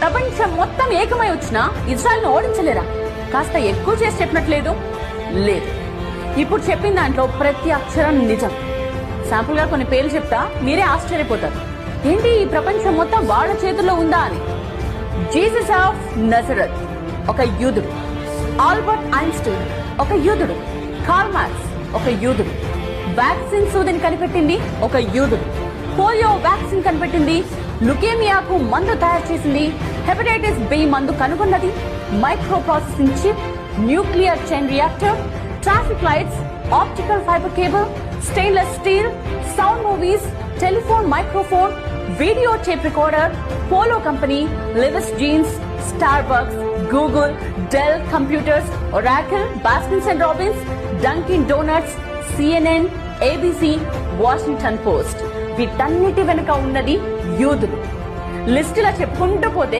ప్రపంచం మొత్తం ఏకమై వచ్చినా ఇజ్రాయెల్ ను ఓడించలేరా? కాస్త ఎక్కువ చేసి చెప్పినట్లేదు? లేదు. ఇప్పుడు చెప్పిన దాంట్లో ప్రతి అక్షరం నిజం. శాంపుల్ గా కొన్ని పేర్లు చెప్తా, మీరే ఆశ్చర్యపోతారు. ఏంటి ఈ ప్రపంచం మొత్తం వాళ్ళ చేతుల్లో ఉందా అని. జీసస్ ఆఫ్ నజరత్ ఒక యూదుడు, ఆల్బర్ట్ ఐన్స్టీన్ ఒక యూదుడు, కార్ల్ మార్క్స్ ఒక యూదుడు, వ్యాక్సిన్ సూదిని కనిపెట్టింది ఒక యూదుడు, పోలియో వ్యాక్సిన్ కనిపెట్టింది, లుకేమియాకు మందు తయారు చేసింది, హెపటైటిస్ బి మందు కనుగొన్నది, micro processing chip, nuclear chain reactor, traffic lights, optical fibre cable, stainless steel, sound movies, telephone microphone, video tape recorder, Polo company, Levi's jeans, Starbucks, Google, Dell computers, Oracle, Baskin and Robbins, Dunkin Donuts, CNN, ABC, Washington Post. వీటన్నిటి వెనుక ఉన్నది యూదులు. లిస్టులా చెప్పుకుంటూ పోతే